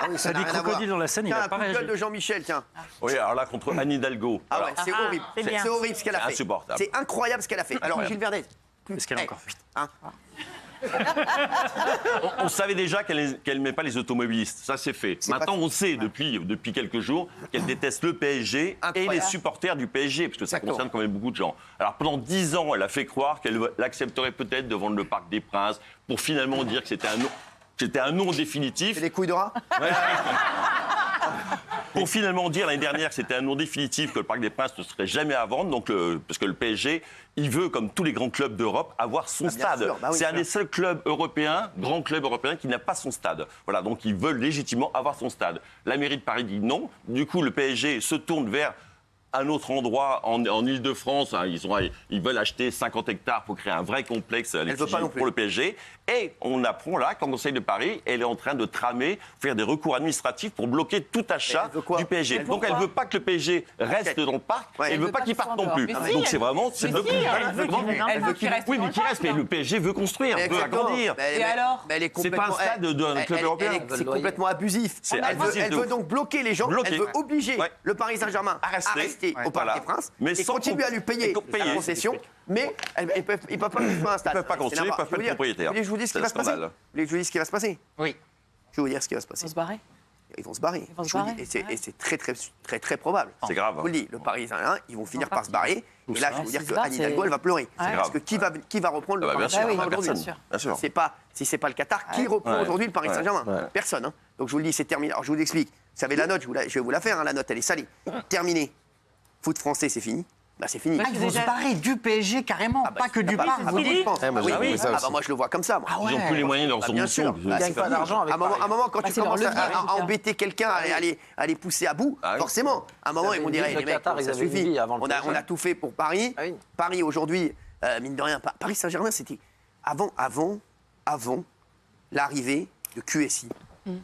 Ah oui, ça T'as n'a dit rien à voir. crocodile dans la scène, il Tiens, a un pas coup de gueule réagi. de Jean-Michel, tiens. Oui, alors là, contre Anne Hidalgo. Ah Alors, ouais, c'est horrible. c'est bien. C'est horrible ce qu'elle a C'est fait. insupportable. C'est incroyable ce qu'elle a fait. Alors, Incroyable. Gilles Verdez. Est-ce qu'elle a encore Hein On savait déjà qu'elle n'aimait pas les automobilistes. Ça, c'est fait. Maintenant, on sait depuis quelques jours qu'elle déteste le PSG et Incroyable. les supporters du PSG, parce que ça Exactement. concerne quand même beaucoup de gens. Alors, pendant 10 ans, elle a fait croire qu'elle accepterait peut-être de vendre le Parc des Princes pour finalement dire que c'était un non définitif. C'est des couilles de rat. Pour finalement dire l'année dernière que c'était un non définitif, que le Parc des Princes ne serait jamais à vendre, donc parce que le PSG, il veut, comme tous les grands clubs d'Europe, avoir son bien stade. sûr, bah oui, c'est un sûr. des seuls clubs européens, grands clubs européens, qui n'a pas son stade. Voilà, donc ils veulent légitimement avoir son stade. La mairie de Paris dit non. Du coup, le PSG se tourne vers un autre endroit en Ile-de-France. Hein, ils veulent acheter 50 hectares pour créer un vrai complexe veut pas non plus. pour le PSG. Et on apprend là qu'en Conseil de Paris, elle est en train de tramer, faire des recours administratifs pour bloquer tout achat elle veut quoi du PSG. Mais Donc elle ne veut pas que le PSG reste dans le parc, Ouais. elle ne veut pas qu'il parte non plus. Mais si, Donc c'est vraiment... Mais si, elle veut qu'il reste Oui, dans mais le qu'il parc, reste, mais le PSG veut construire, veut Exactement. agrandir. Mais- Et mais- alors mais elle est C'est pas un complètement- stade d'un club européen. C'est complètement abusif. C'est Elle veut, abusif elle de veut ouf. donc bloquer les gens. Bloquer. Elle veut obliger Ouais. le Paris Saint-Germain à rester au Parc Voilà. des Princes Mais et sans continuer à lui payer payer. la concession. Mais ils ne peuvent pas construire un stade. Ils peuvent pas construire, C'est ils peuvent pas n'importe- être propriétaires. Vous voulez que je vous dise ce qui C'est va un se passer scandale. Vous voulez que je vous dise ce qui va se passer Oui. Je vais vous dire ce qui va se passer. On se barrer. Ils vont se barrer. vont se Je vous le barrer, dis. Et ouais. c'est très probable. C'est grave. Je vous le dis, le Paris Saint-Germain, ils vont finir vont par se barrer. Et là, je vais vous dire que Anne Hidalgo, elle va pleurer. C'est Parce que qui va reprendre le Ah bah, Paris bien sûr, Saint-Germain oui, aujourd'hui bien sûr. Bien sûr. Si c'est pas le Qatar, qui reprend Ouais. aujourd'hui le Paris Ouais. Saint-Germain Ouais. Personne. Hein. Donc je vous le dis, c'est terminé. Alors je vous explique. Vous savez la note, je vais vous la faire. Hein, la note, elle est salée. Terminé. Foot français, c'est fini. Bah c'est fini. Ah, ils vont se barrer du PSG carrément, pas que du parc. Ah, vous dites. je pense. Eh, moi, Ah oui, j'ai oui. compris ça Ah bah aussi. moi je le vois comme ça. Moi. Ah ouais. Ils n'ont plus les moyens de leur Bah, bien sûr. ambition. Bah, gagnent c'est pas fini. d'argent avec À un moment, quand Bah, tu c'est leur commences levier, en tout à cas. embêter quelqu'un, à les pousser à bout, Ah oui. forcément, à un moment, ils vont dire, Le les mecs, Qatar, ils ça avaient une suffit. vie avant le On a PSG. tout fait pour Paris. Ah oui. Paris, aujourd'hui, mine de rien, Paris Saint-Germain, c'était avant l'arrivée de QSI.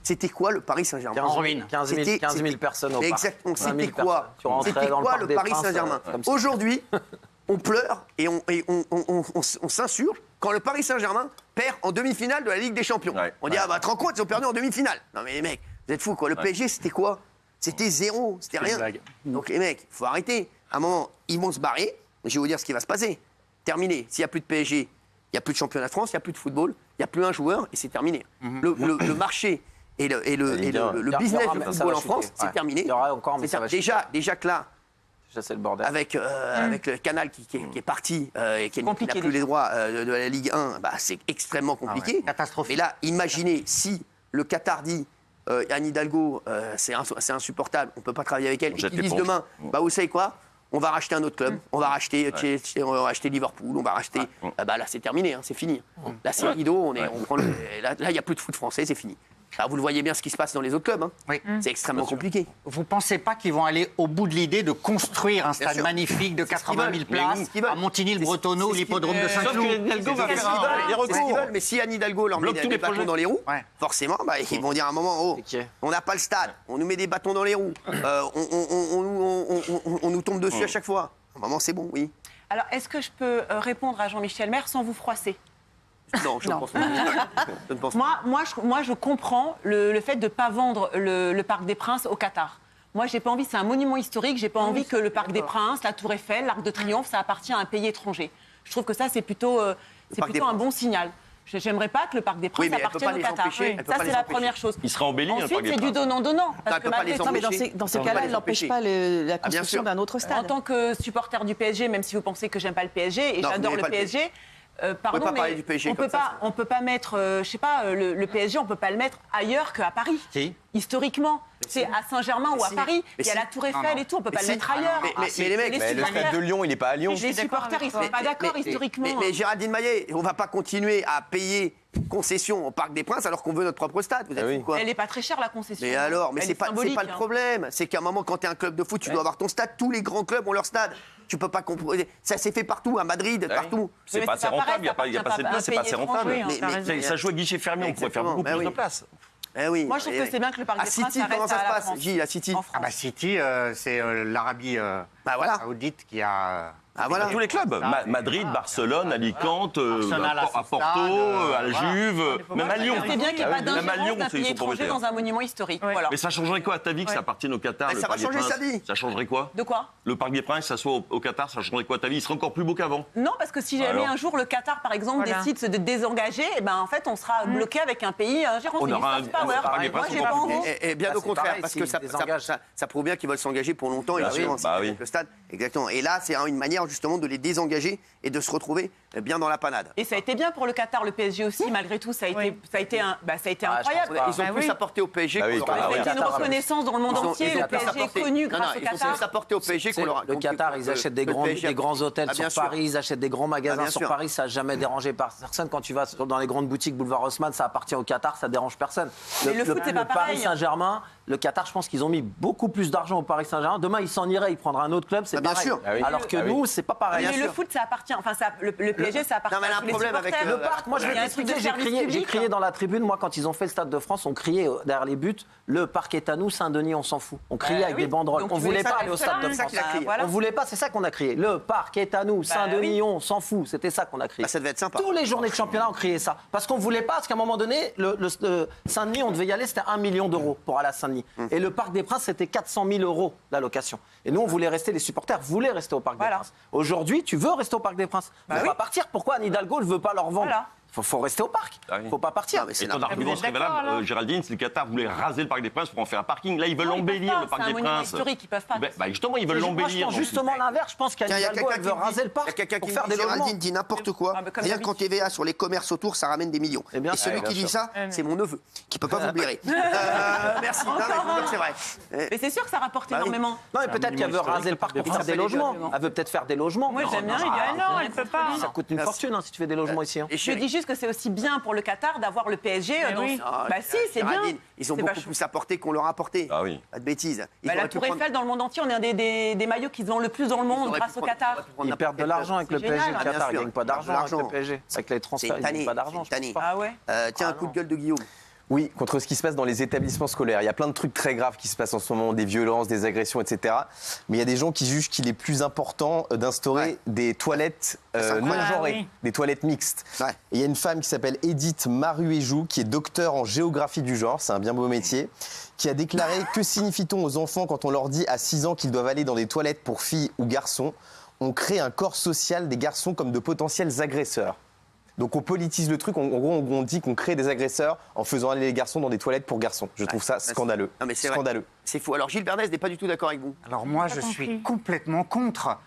C'était quoi le Paris Saint-Germain 15 000 personnes au parc. Exactement. 20 000 C'était quoi personnes. Tu rentrais C'était dans le quoi Parc le des Paris Princes, Saint-Germain comme ça. Aujourd'hui, on pleure et on s'insurge quand le Paris Saint-Germain perd en demi-finale de la Ligue des Champions. Ouais. On dit, ah bah, te rends compte, ils ont perdu en demi-finale. Non mais les mecs, vous êtes fous quoi. Le PSG, c'était quoi C'était zéro, c'était une rien. blague. Donc les mecs, il faut arrêter. À un moment, ils vont se barrer. Je vais vous dire ce qui va se passer. Terminé. S'il n'y a plus de PSG, il n'y a plus de championnat de France, il n'y a plus de football, il n'y a plus un joueur et c'est terminé. Le marché et le business aura- du ça va football en chuter. France, c'est Ouais. terminé. Il y aura encore, mais C'est ça va déjà que là, Ça, c'est le bordel. avec le canal qui est parti et qui n'a Compliqué plus les déjà. droits de la Ligue 1, bah, c'est extrêmement compliqué. Catastrophique. Et là, imaginez si le Qatar dit Anne Hidalgo, c'est insupportable, on ne peut pas travailler avec elle, On et jette qu'ils disent l'éponge. demain, bah, vous savez quoi on va racheter un autre club, on va racheter Chelsea, on va racheter Liverpool, on va racheter. Bah là, c'est terminé, hein, c'est fini. Là, c'est rideau, on prend là, il n'y a plus de foot français, c'est fini. Alors, vous le voyez bien ce qui se passe dans les autres clubs. Hein. Oui. C'est extrêmement compliqué. Vous pensez pas qu'ils vont aller au bout de l'idée de construire un stade sûr. magnifique de C'est ce qu'ils 80 000 veulent. places C'est ce qu'ils veulent. à Montigny-le-Bretonneux, C'est ce qu'ils l'hippodrome de veulent. Saint-Cloud? Hidalgo va C'est ce faire qu'ils veulent, des c'est ce qu'ils recours. veulent, mais si Anne Hidalgo leur met Bloque tous des les bâtons projets. dans les roues, Ouais. forcément, bah, ils vont dire à un moment, oh, C'est qui est on n'a pas le stade, on nous met des bâtons dans les roues, on nous tombe dessus à chaque fois. À un moment, c'est bon, oui. Alors, est-ce que je peux répondre à Jean-Michel Maire sans vous froisser? Non, je ne Non. pense pas. Je ne pense pas. Moi, je comprends le fait de ne pas vendre le Parc des Princes au Qatar. Moi, j'ai pas envie, c'est un monument historique, j'ai pas envie que le Parc des Princes, la Tour Eiffel, l'Arc de Triomphe, ça appartient à un pays étranger. Je trouve que ça, c'est plutôt Parc des un Princes. bon signal. J'aimerais pas que le Parc des Princes Oui, mais elle peut appartienne pas au les Qatar. empêcher, elle peut Ça, pas c'est les la empêcher. première chose. Il sera embelli, hein, le Ensuite, Parc des c'est du Princes. donnant-donnant. Non, Parce elle que peut pas les malgré tout, empêcher. Non, mais dans ces On va cas-là, les elle n'empêche empêcher. pas la Ah, bien construction sûr. d'un autre En stade. tant que supporter du PSG, même si vous pensez que j'aime pas le PSG, et Non, j'adore vous le n'aimez pas le PSG, pardon, pas parler mais du PSG on comme peut ça, pas, c'est- on peut pas mettre, je sais pas, le PSG, on peut pas le mettre ailleurs qu'à Paris. Si. Historiquement, c'est à Saint-Germain ou à si. Paris. Mais Il y a si. la Tour Eiffel et tout, on peut pas le si. mettre ailleurs. Mais les mecs, Les Mais le supporters- stade de Lyon, il n'est pas à Lyon. les supporters, ils sont pas d'accord historiquement. Mais Géraldine Maillet, on ne va pas continuer à payer concession au Parc des Princes alors qu'on veut notre propre stade. Vous êtes oui. fous, quoi. Elle est pas très chère la concession. Mais alors, mais Elle c'est est pas symbolique, le hein. problème. C'est qu'à un moment, quand tu es un club de foot, tu dois avoir ton stade. Tous les grands clubs ont leur stade. Tu peux pas comprendre. Ça s'est fait partout, à Madrid, partout. C'est Mais pas c'est assez pas rentable, il n'y a pareil, pas assez de ça place, c'est pas assez appartient pas à un rentable. pays étranger, hein, t'as raison. Ça joue à guichet fermé, on pourrait faire beaucoup Exactement, plus bah de place. Eh oui. Moi, je trouve que c'est bien que le Parc À des Princes, City, ça comment reste ça à se la passe, France. Gilles, à City En France. Ah bah City, c'est L'Arabie Bah voilà. Saoudite qui a Ah, voilà. Tous les clubs. Madrid, Barcelone, Alicante, Arsenal à Porto, à la Juve, même à Lyon. C'est bien qu'il n'y ait pas Même à d'ingérence Lyon, d'un ils pays sont étranger propriétaires. dans un monument historique. Voilà. Mais ça changerait quoi à ta vie que ça appartienne au Qatar? Mais le ça va Parc des changer sa Princes vie. Ça changerait quoi? De quoi? Le Parc des Princes, ça soit au Qatar, ça changerait quoi à ta vie? Il serait encore plus beau qu'avant. Non, parce que si jamais Alors un jour le Qatar, par exemple, décide de se désengager, eh ben, en fait, on sera bloqué avec un pays ingérant. On C'est du aura soft un power. Parc des Moi, Princes j'ai encore pas plus envie. Et bien Ah, au c'est contraire, pareil, parce s'ils que désengagent. ça prouve bien qu'ils veulent s'engager pour longtemps et Bah justement, oui, bah oui. le stade. Exactement. Et là, c'est une manière justement de les désengager et de se retrouver bien dans la panade. Et ça a été bien pour le Qatar, le PSG aussi, malgré tout, ça a été incroyable. pense Ils ont plus apporté au PSG Ah oui, qu'on quand leur a même. Ça a été une reconnaissance dans le monde entier. Le PSG est connu grâce au Ils ont Qatar. plus apporté au PSG qu'on leur a. Le Qatar, ils achètent des grands hôtels bien sur sûr. Paris, ils achètent des grands magasins bien sur sûr. Paris, ça n'a jamais dérangé personne. Quand tu vas dans les grandes boutiques Boulevard Haussmann, ça appartient au Qatar, ça dérange personne. Mais le foot, c'est pas Paris pareil. Saint-Germain, le Qatar, je pense qu'ils ont mis beaucoup plus d'argent au Paris Saint-Germain. Demain, il s'en irait, il prendra un autre club, c'est bien pareil. sûr. Ah oui. Alors que nous, c'est pas pareil. Mais le foot, ça appartient. Enfin, le PSG, ça appartient Non, mais elle a à un tous les problème avec supporters. le Le parc, moi je vais Il y a un truc t'expliquer, de j'ai service crié public. dans la tribune, moi quand ils ont fait le Stade de France, on criait derrière les buts, le parc est à nous, Saint-Denis, on s'en fout. On criait avec oui. des banderoles. Donc, On tu voulait voulais pas ça aller au Stade de comme ça France. qu'il a crié. Voilà. On voulait pas, c'est ça qu'on a crié. Le parc est à nous, Saint-Denis, oui. on s'en fout. C'était ça qu'on a crié. Bah, ça devait être sympa. Tous les journées de championnat, on criait ça. Parce qu'on voulait pas, parce qu'à un moment donné, le Saint-Denis, on devait y aller, c'était 1 million d'euros pour aller à Saint-Denis. Et le Parc des Princes, c'était 400 000 euros la location. Et nous, on voulait rester, les supporters voulaient rester au Parc des Voilà. Princes. Aujourd'hui, tu veux rester au Parc des Princes. On oui. va partir. Pourquoi Anne Hidalgo ne veut pas leur vendre? Voilà. Faut rester au parc. Ah oui. Faut pas partir. Non, mais c'est Et ton n'importe argument êtes serait d'accord, valable, alors Géraldine, si le Qatar voulait raser le Parc des Princes pour en faire un parking, là ils veulent Non, ils l'embellir peuvent le pas, Parc c'est des un monument Princes. historique, ils peuvent pas. Bah, justement, ils veulent Moi, je l'embellir. pense donc. justement l'inverse. Je pense qu'Anne Tiens, il y a Hidalgo, quelqu'un elle qui veut me raser le dit, parc il y a quelqu'un pour qui faire me des dit, logements. Géraldine dit n'importe quoi. Ah, mais comme Rien qu'en d'habitude. TVA sur les commerces autour, ça ramène des millions. Eh bien, Et celui ouais, qui bien dit sûr. ça, c'est mon neveu, qui peut pas vous blairer. Merci. Non, mais je vous jure que c'est vrai. Mais c'est sûr que ça rapporte Bah oui. énormément. Non, mais peut-être qu'elle veut raser le parc pour faire des logements. Elle veut peut-être faire des logements. Moi, j'aime bien. Il dit, ah non, elle peut pas. Ça coûte une fortune hein, si tu fais des logements ici. hein. Et Je dis juste que c'est aussi bien pour le Qatar d'avoir le PSG. Dans oui. Bah si, c'est bien. Géraldine, ils ont C'est beaucoup vachement- plus apporté qu'on leur a apporté. Ah oui. Pas de bêtises. Ils Bah, la auraient pu Tour prendre- Eiffel, dans le monde entier, on est un des maillots qui se vendent le plus dans le ils monde auraient pu grâce au prendre- Qatar. ils auraient pu prendre Ils perdent de n'importe quel l'argent avec le C'est PSG. génial, Le bien Qatar, ils sûr. gagnent pas Ils perdent d'argent de avec le l'argent. PSG. Avec les transferts, ils C'est gagnent pas d'argent. une je pense tannée. pas. Ah ouais. Tiens, un coup de gueule de Guillaume. Oui, contre ce qui se passe dans les établissements scolaires. Il y a plein de trucs très graves qui se passent en ce moment, des violences, des agressions, etc. Mais il y a des gens qui jugent qu'il est plus important d'instaurer Ouais. des toilettes C'est non incroyable. genrées, Ah oui. des toilettes mixtes. Ouais. Et il y a une femme qui s'appelle Edith Maruéjou, qui est docteur en géographie du genre, c'est un bien beau métier, qui a déclaré « Que signifie-t-on aux enfants quand on leur dit à 6 ans qu'ils doivent aller dans des toilettes pour filles ou garçons ? On crée un corps social des garçons comme de potentiels agresseurs. » Donc on politise le truc, en gros on dit qu'on crée des agresseurs en faisant aller les garçons dans des toilettes pour garçons. Je trouve ça scandaleux. Non, mais c'est vrai. Scandaleux. C'est fou. Alors Gilles Bernès n'est pas du tout d'accord avec vous. Alors moi, je suis complètement contre quoi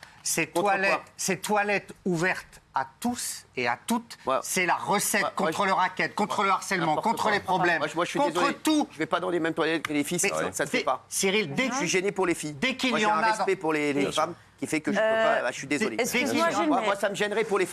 ces toilettes ouvertes à tous et à toutes. Ouais. C'est la recette Ouais, contre ouais, le racket, contre le harcèlement, N'importe contre quoi. les problèmes, Moi, je suis contre désolé. tout. Je vais pas dans les mêmes toilettes que les filles, Mais ça ne fait pas. Cyril, Je suis gêné pour les filles. Dès qu'il Moi, y j'ai en un a respect pour les femmes qui fait que je peux pas. Je suis désolé. Excuse-moi, Gilles, Moi, mais- moi, ça me gênerait pour les femmes.